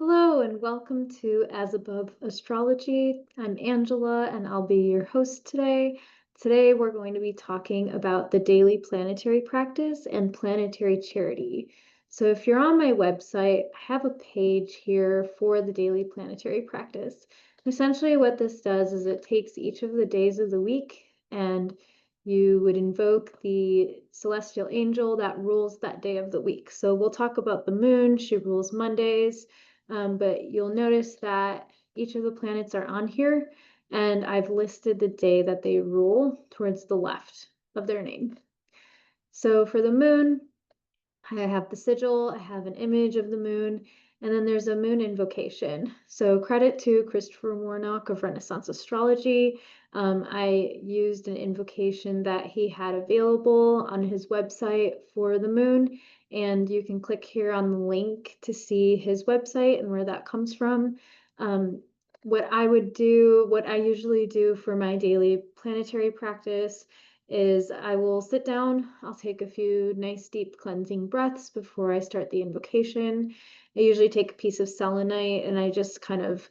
Hello and welcome to As Above Astrology. I'm Angela and I'll be your host today. Today we're going to be talking about the Daily Planetary Practice and Planetary Charity. So if you're on my website, I have a page here for the Daily Planetary Practice. Essentially what this does is it takes each of the days of the week and you would invoke the celestial angel that rules that day of the week. So we'll talk about the moon. She rules Mondays. But you'll notice that each of the planets are on here, and I've listed the day that they rule towards the left of their name. So for the moon, I have the sigil, I have an image of the moon, and then there's a moon invocation. So credit to Christopher Warnock of Renaissance Astrology. I used an invocation that he had available on his website for the moon, and you can click here on the link to see his website and where that comes from. What I usually do for my daily planetary practice is I will sit down, I'll take a few nice deep cleansing breaths before I start the invocation. I usually take a piece of selenite and I just kind of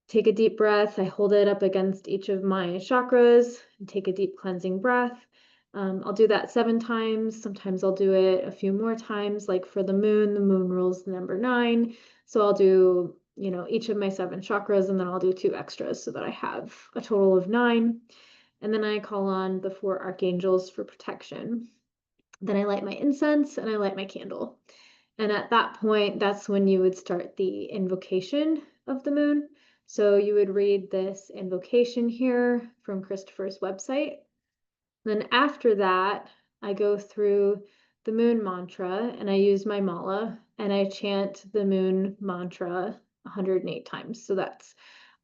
take a deep breath. I hold it up against each of my chakras and take a deep cleansing breath. I'll do that 7 times. Sometimes I'll do it a few more times. Like for the moon rules the number 9. So I'll do, each of my 7 chakras and then I'll do 2 extras so that I have a total of 9. And then I call on the 4 archangels for protection. Then I light my incense and I light my candle. And at that point, that's when you would start the invocation of the moon. So you would read this invocation here from Christopher's website. Then after that, I go through the moon mantra and I use my mala and I chant the moon mantra 108 times. So that's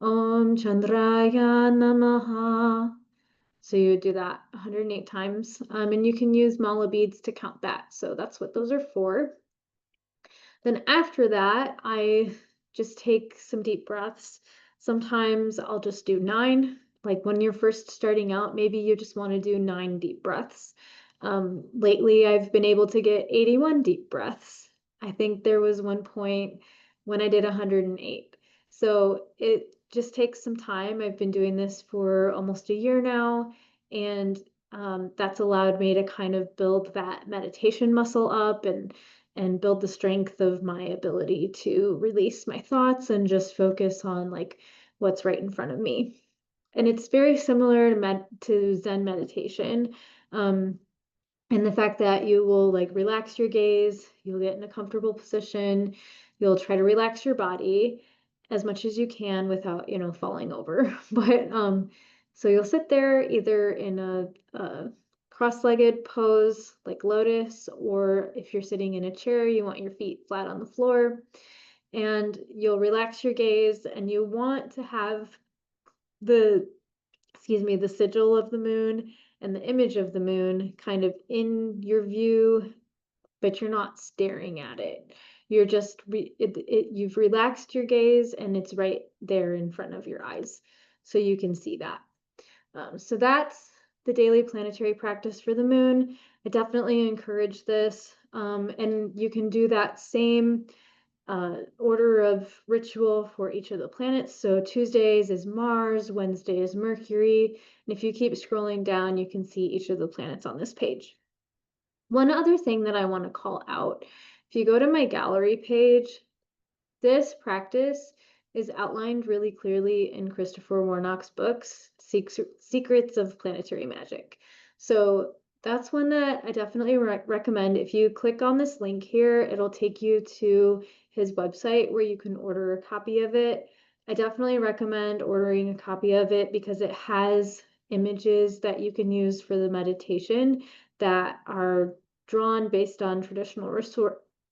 Om Chandraya Namaha. So you would do that 108 times, and you can use mala beads to count that. So that's what those are for. Then after that, I just take some deep breaths. Sometimes I'll just do 9. Like when you're first starting out, maybe you just want to do 9 deep breaths. Lately, I've been able to get 81 deep breaths. I think there was one point when I did 108. So it just takes some time. I've been doing this for almost a year now, and that's allowed me to kind of build that meditation muscle up and build the strength of my ability to release my thoughts and just focus on like what's right in front of me. And it's very similar to Zen meditation. And the fact that you will like relax your gaze, you'll get in a comfortable position, you'll try to relax your body as much as you can without, falling over. But so you'll sit there either in a cross-legged pose like lotus, or if you're sitting in a chair, you want your feet flat on the floor, and you'll relax your gaze and you want to have the the sigil of the moon and the image of the moon kind of in your view, but you're not staring at it. You're just, you've relaxed your gaze and it's right there in front of your eyes. So you can see that. So that's the daily planetary practice for the moon. I definitely encourage this. And you can do that same order of ritual for each of the planets. So Tuesdays is Mars, Wednesday is Mercury, and if you keep scrolling down, you can see each of the planets on this page. One other thing that I want to call out, if you go to my gallery page, this practice is outlined really clearly in Christopher Warnock's books, Secrets of Planetary Magic. So that's one that I definitely recommend. If you click on this link here, it'll take you to his website where you can order a copy of it. I definitely recommend ordering a copy of it because it has images that you can use for the meditation that are drawn based on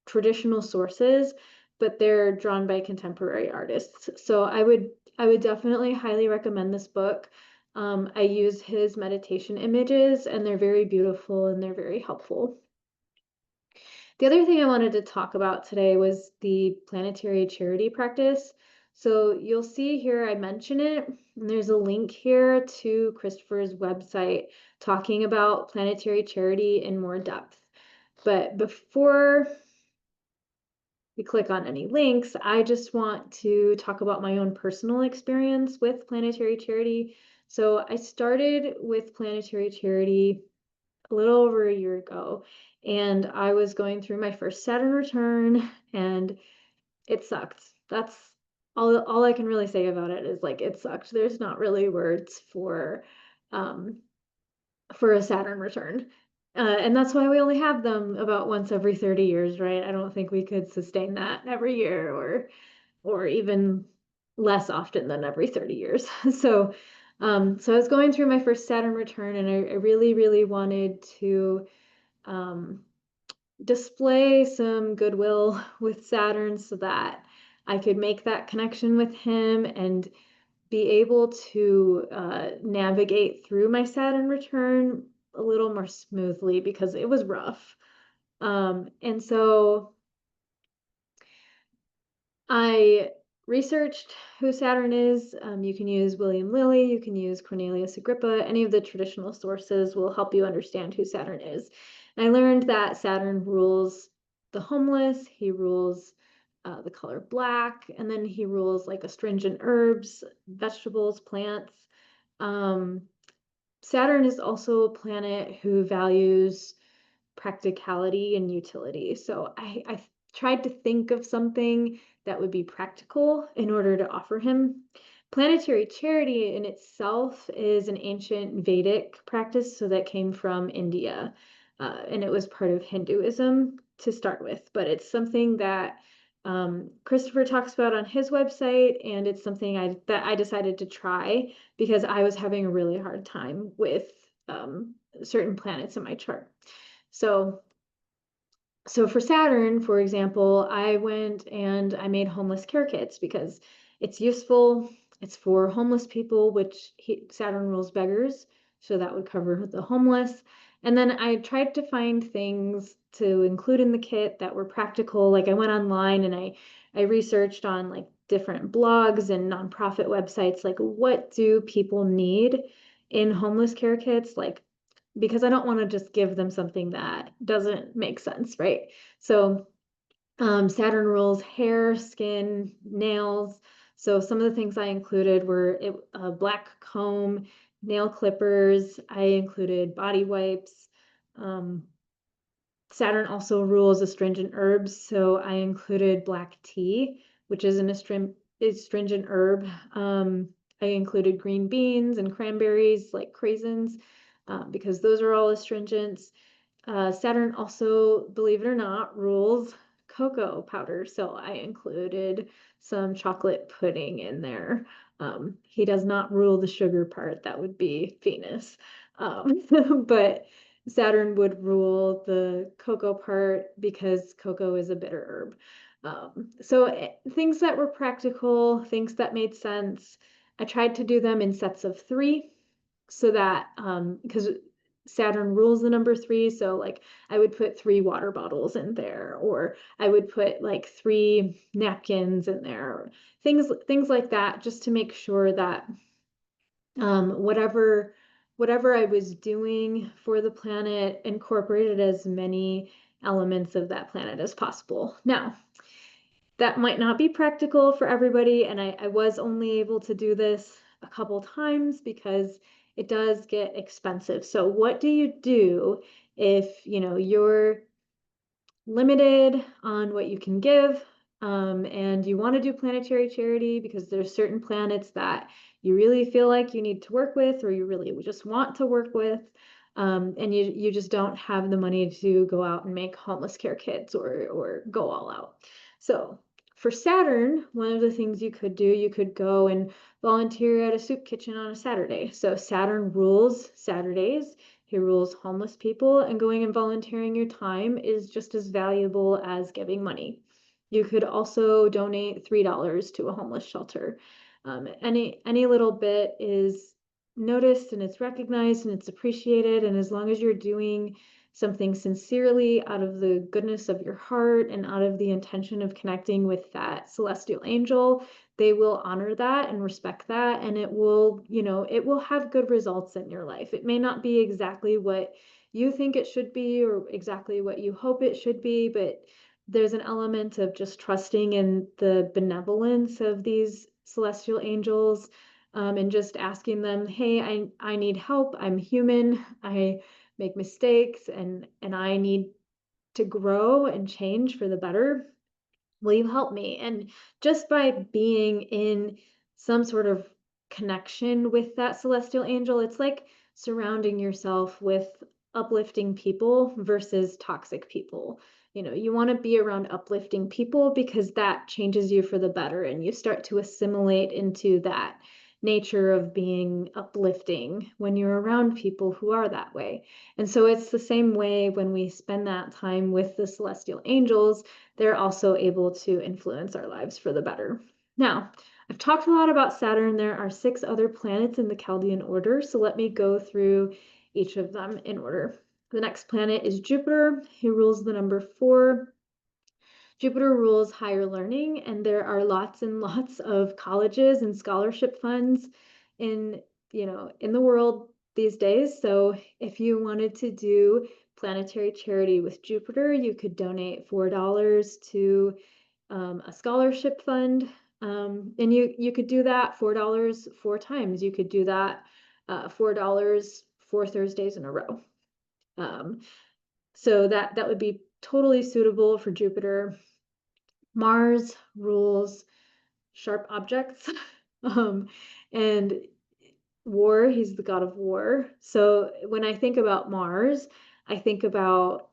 traditional sources, but they're drawn by contemporary artists. So I would definitely highly recommend this book. I use his meditation images and they're very beautiful and they're very helpful. The other thing I wanted to talk about today was the planetary charity practice. So you'll see here I mention it, and there's a link here to Christopher's website talking about planetary charity in more depth. But before you click on any links. I just want to talk about my own personal experience with Planetary Charity. So I started with Planetary Charity a little over a year ago, and I was going through my first Saturn return, and it sucked. That's all I can really say about it is like it sucked. There's not really words um for a Saturn return. And that's why we only have them about once every 30 years, right? I don't think we could sustain that every year or even less often than every 30 years. So so I was going through my first Saturn return, and I really, really wanted to um display some goodwill with Saturn so that I could make that connection with him and be able to navigate through my Saturn return a little more smoothly because it was rough. And so I researched who Saturn is. You can use William Lilly, you can use Cornelius Agrippa. Any of the traditional sources will help you understand who Saturn is. And I learned that Saturn rules the homeless, he rules the color black, and then he rules like astringent herbs, vegetables, plants. Um, Saturn is also a planet who values practicality and utility. So I tried to think of something that would be practical in order to offer him. Planetary charity in itself is an ancient Vedic practice, so that came from India, and it was part of Hinduism to start with. But it's something that Christopher talks about on his website, and it's something that I decided to try because I was having a really hard time with certain planets in my chart. So for Saturn, for example, I went and I made homeless care kits because it's useful. It's for homeless people, which Saturn rules beggars, so that would cover the homeless. And then I tried to find things to include in the kit that were practical. Like I went online and I researched on like different blogs and nonprofit websites, like what do people need in homeless care kits? Like because I don't want to just give them something that doesn't make sense, right? So Saturn rules hair, skin, nails. So some of the things I included were a black comb, nail clippers. I included body wipes. Um, Saturn also rules astringent herbs, so I included black tea, which is an astringent herb. I included green beans and cranberries, like craisins, because those are all astringents. Saturn also, believe it or not, rules cocoa powder, so I included some chocolate pudding in there. He does not rule the sugar part, that would be Venus. But Saturn would rule the cocoa part because cocoa is a bitter herb. So things that were practical, things that made sense. I tried to do them in sets of 3 so that because Saturn rules the number 3, so like I would put 3 water bottles in there, or I would put like 3 napkins in there, or things like that, just to make sure that whatever I was doing for the planet incorporated as many elements of that planet as possible. Now, that might not be practical for everybody, and I was only able to do this a couple times because it does get expensive. So what do you do if you're limited on what you can give, and you want to do planetary charity because there's certain planets that you really feel like you need to work with, or you really just want to work with, and you just don't have the money to go out and make homeless care kits or go all out. So for Saturn, one of the things you could do, you could go and volunteer at a soup kitchen on a Saturday. So Saturn rules Saturdays. He rules homeless people, and going and volunteering your time is just as valuable as giving money. You could also donate $3 to a homeless shelter. Any little bit is noticed and it's recognized and it's appreciated. And as long as you're doing something sincerely out of the goodness of your heart and out of the intention of connecting with that celestial angel, they will honor that and respect that, and it will have good results in your life. It may not be exactly what you think it should be or exactly what you hope it should be, but there's an element of just trusting in the benevolence of these celestial angels, and just asking them, hey, I need help. I'm human. I make mistakes, and I need to grow and change for the better. Will you help me? And just by being in some sort of connection with that celestial angel, it's like surrounding yourself with uplifting people versus toxic people. You want to be around uplifting people because that changes you for the better, and you start to assimilate into that nature of being uplifting when you're around people who are that way. And so it's the same way when we spend that time with the celestial angels. They're also able to influence our lives for the better. Now, I've talked a lot about Saturn. There are 6 other planets in the Chaldean order, so let me go through each of them in order. The next planet is Jupiter. He rules the number 4. Jupiter rules higher learning, and there are lots and lots of colleges and scholarship funds in, in the world these days. So if you wanted to do planetary charity with Jupiter, you could donate $4 to a scholarship fund. And you could do that $4 4 times. You could do that $4 4 Thursdays in a row. So that would be totally suitable for Jupiter. Mars rules sharp objects, and war. He's the god of war. So when I think about Mars, I think about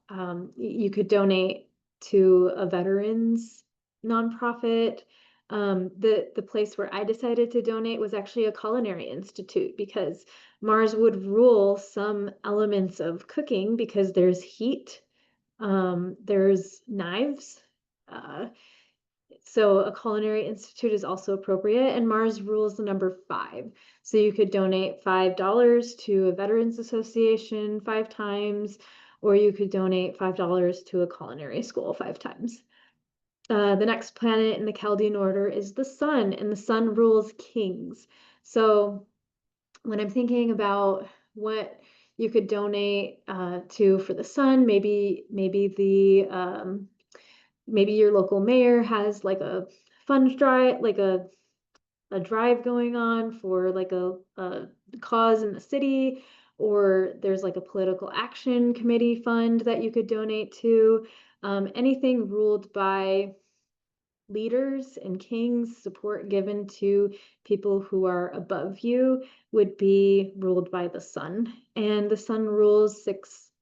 you could donate to a veterans nonprofit. The place where I decided to donate was actually a culinary institute, because Mars would rule some elements of cooking because there's heat, there's knives. Uh, so a culinary institute is also appropriate, and Mars rules the number 5. So you could donate $5 to a Veterans Association 5 times, or you could donate $5 to a culinary school 5 times. The next planet in the Chaldean order is the Sun, and the Sun rules kings. So when I'm thinking about what you could donate to for the Sun, maybe maybe your local mayor has like a fund drive, like a drive going on for like a cause in the city, or there's like a political action committee fund that you could donate to. Anything ruled by leaders and kings, support given to people who are above you, would be ruled by the Sun. And the Sun rules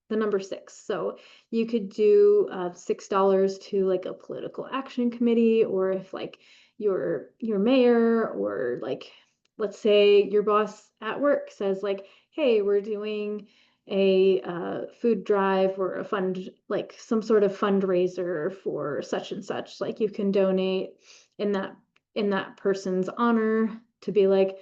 the number 6. So you could do $6 to like a political action committee, or if like your mayor, or like, let's say your boss at work says like, hey, we're doing a food drive or a fund, like some sort of fundraiser for such and such, like you can donate in that person's honor, to be like,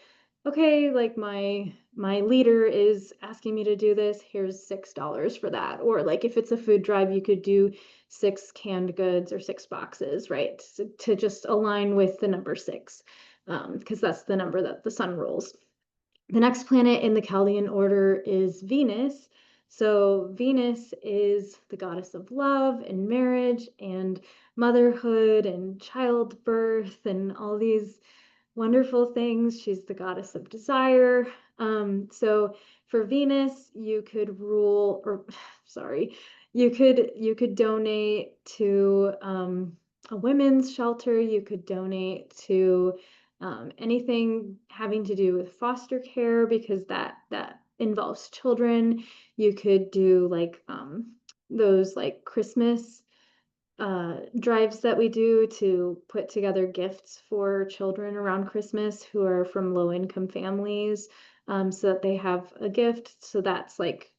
okay, like my leader is asking me to do this, here's $6 for that. Or like if it's a food drive, you could do 6 canned goods or 6 boxes, right, to just align with the number 6, because that's the number that the Sun rules. The next planet in the Chaldean order is Venus. So Venus is the goddess of love and marriage and motherhood and childbirth and all these wonderful things. She's the goddess of desire. So for Venus, you could rule, or sorry, you could donate to a women's shelter. You could donate to anything having to do with foster care, because that involves children. You could do like those like Christmas drives that we do to put together gifts for children around Christmas who are from low income families, so that they have a gift. So that's like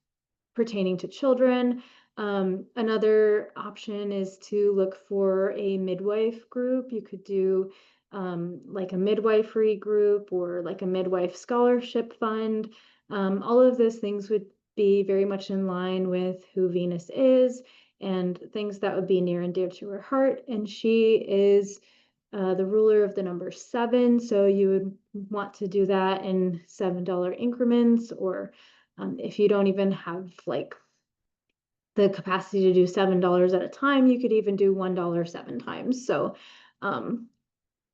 pertaining to children. Another option is to look for a midwife group. You could do like a midwifery group or like a midwife scholarship fund. All of those things would be very much in line with who Venus is and things that would be near and dear to her heart. And she is the ruler of the number 7. So you would want to do that in $7 increments, or if you don't even have like the capacity to do $7 at a time, you could even do $1 7 times. So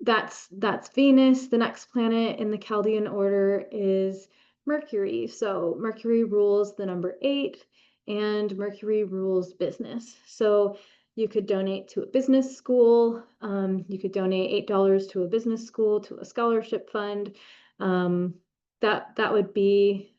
that's Venus. The next planet in the Chaldean order is Mercury. So Mercury rules the number 8, and Mercury rules business. So you could donate to a business school. You could donate $8 to a business school, to a scholarship fund. That would be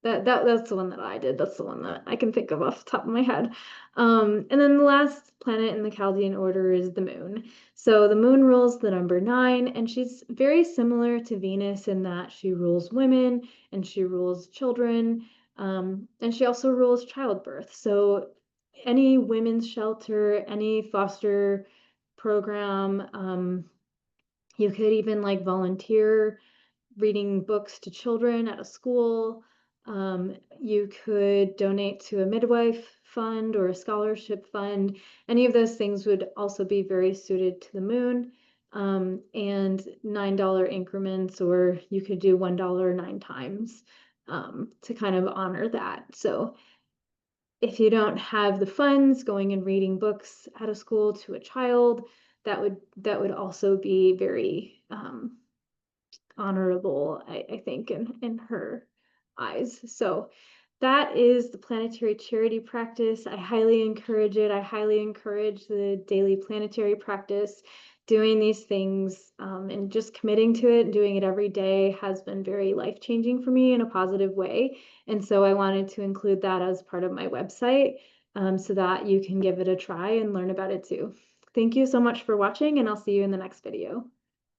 that's the one that I did. That's the one that I can think of off the top of my head. And then the last planet in the Chaldean order is the moon. So the moon rules the number 9, and she's very similar to Venus in that she rules women and she rules children, and she also rules childbirth. So any women's shelter, any foster program, you could even like volunteer reading books to children at a school. You could donate to a midwife fund or a scholarship fund. Any of those things would also be very suited to the moon. And $9 increments, or you could do $1 9 times to kind of honor that. So if you don't have the funds, going and reading books at a school to a child, that would also be very honorable, I think, in her eyes. So that is the planetary charity practice. I highly encourage it. I highly encourage the daily planetary practice. Doing these things and just committing to it and doing it every day has been very life-changing for me in a positive way. And so I wanted to include that as part of my website so that you can give it a try and learn about it too. Thank you so much for watching, and I'll see you in the next video.